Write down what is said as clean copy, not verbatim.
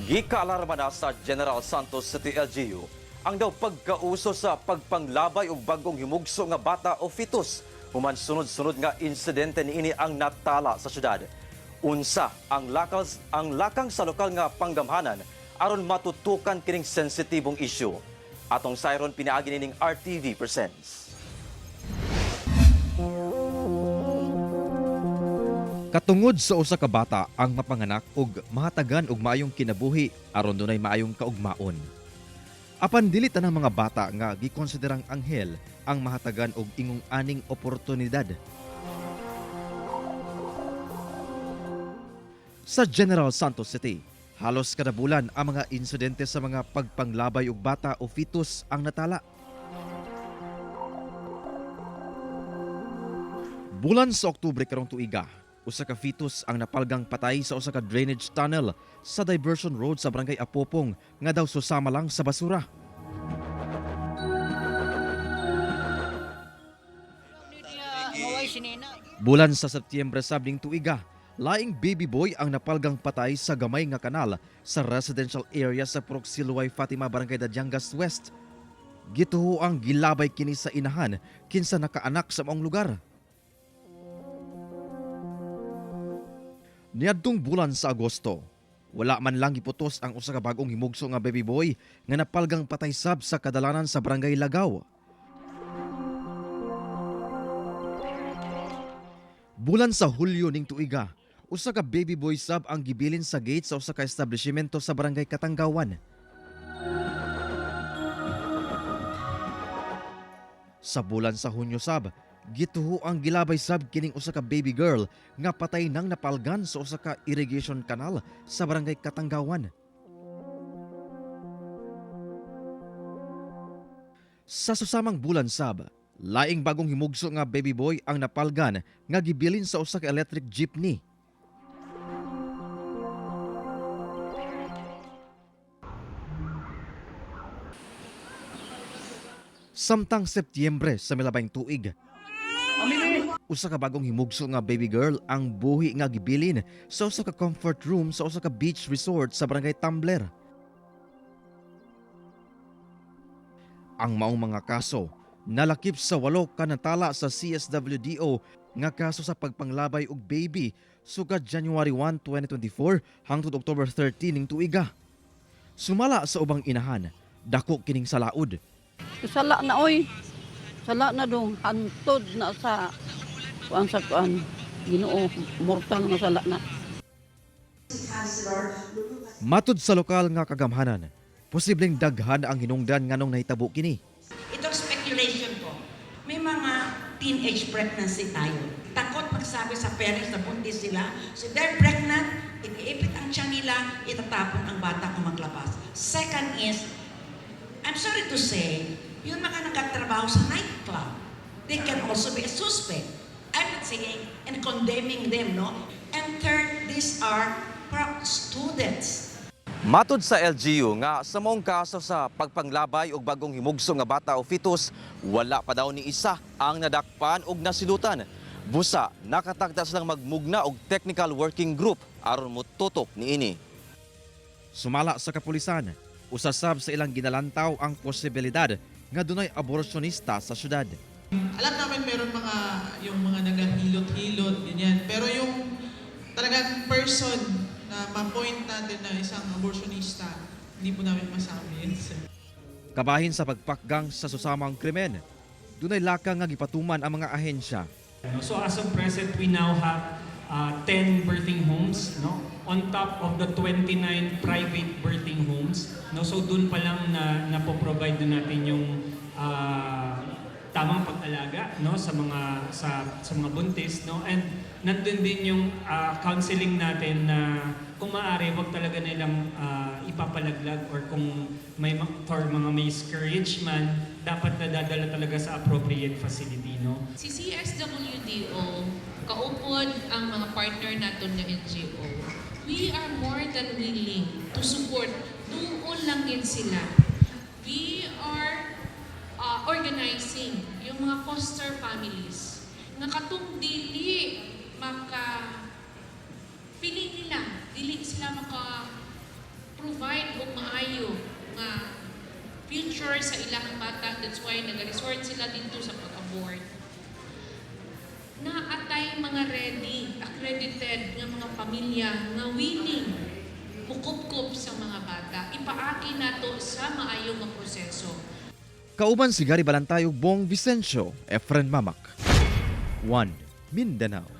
Gikaalarma na sa General Santos City LGU ang daw pagkauso sa pagpanglabay og bagong himugso nga bata o fetus human sunod-sunod nga insidente niini ang natala sa syudad. Unsa ang lakang sa lokal nga panggamhanan aron matutukan kining sensitibong issue. Atong sayron pinaagi nining RTV Presents. Katungod sa usa ka bata ang mapanganak ug mahatagan og maayong kinabuhi aron dunay maayong kaugmaon. Apan dili tanang mga bata nga gikonsiderang anghel ang mahatagan og ingong aning oportunidad. Sa General Santos City, halos kada bulan ang mga insidente sa mga pagpanglabay og bata o fetus ang natala. Bulan sa Oktubre karong tuiga, usa ka fetus ang napalgang patay sa usa ka drainage tunnel sa diversion road sa Barangay Apopong nga daw susama lang sa basura. Bulan sa Setyembre sabing tuiga, laing baby boy ang napalgang patay sa gamay nga kanal sa residential area sa Proxiluay Fatima Barangay Dadyangas West. Gituho ang gilabay kini sa inahan kinsa nakaanak sa maong lugar. Niadtong bulan sa Agosto, wala man lang giputos ang usa ka bagong himugso nga baby boy nga napalgang patay sab sa kadalanan sa Barangay Lagaw. Bulan sa Hulyo ning tuiga, usa ka baby boy sab ang gibilin sa gate sa usa ka establishmento sa Barangay Katanggawan. Sa bulan sa Hunyo sab, gituho ang gilabay sab kining usa ka baby girl nga patay nang napalgan sa usa ka irrigation canal sa Barangay Katanggawan. Sa susamang bulan sab, laing bagong himugso nga baby boy ang napalgan nga gibilin sa usa ka electric jeepney. Samtang Setyembre sa milabing tuig, usa ka bagong himugso nga baby girl ang buhi nga gibilin sa usa ka comfort room sa usa ka beach resort sa Barangay Tumbler. Ang maong mga kaso nalakip sa 8 ka natala sa CSWDO nga kaso sa pagpanglabay og baby sugad January 1, 2024 hangtod October 13 ning tuiga. Sumala sa ubang inahan, dako kining salaod. Sala na oy. Sala na dong hantod na sa Ginoo, mortal na sala na. Matud sa lokal nga kagamhanan, posibleng daghan ang hinungdan nganong nahitabo kini. Itong speculation ko, may mga teenage pregnancy tayo. Takot magsabi sa parents na buntis sila. So they're pregnant, ipiipit ang tiyan nila, itatapon ang bata kung maglabas. Second is, I'm sorry to say, yung mga nagtatrabaho sa nightclub, they can also be a suspect. I'm not saying and condemning them, no? And third, these are students. Matud sa LGU nga sa maong kaso sa pagpanglabay og bagong himugso nga bata o fetus, wala pa daw ni isa ang nadakpan og nasilutan. Busa, nakatagda silang magmugna og technical working group aron motutok niini. Sumala sa kapulisan, usasab sa ilang ginalantaw ang posibilidad nga dunay aborsyonista sa syudad. Alam namin meron yung mga nagahilot-hilot, ganyan. Pero yung talagang person na ma-point natin na isang abortionista, hindi po namin masabi yun. Kabahin sa pagpakgang sa susamang krimen, dunay lakang nga gipatuman ang mga ahensya. So as of present, we now have 10 birthing homes, no? On top of the 29 private birthing homes. No? So dun pa lang na po-provide na natin yung tamang pag-alaga, no, sa mga buntis, no, and nandun din yung counseling natin na kung maaari wag talaga nilang ipapalaglag or kung for mga miscarriage dapat nadadala talaga sa appropriate facility, no. Si CSWDO kaupod ang mga partner naton nga NGO. We are more than willing to support. Doon lang din sila. We are organizing yung mga foster families nga katong dili maka pili nila, dili sila maka provide og maayo nga future sa ilang bata. That's why nag-resort sila dito sa pag-abort. Naatay mga ready, accredited nga mga pamilya nga willing mukupkup sa mga bata. Ipaaki nato sa maayong nga proseso. Kauban si Gary Balantayog, Bong Vicencio, Efren Mamak. 1 Mindanao.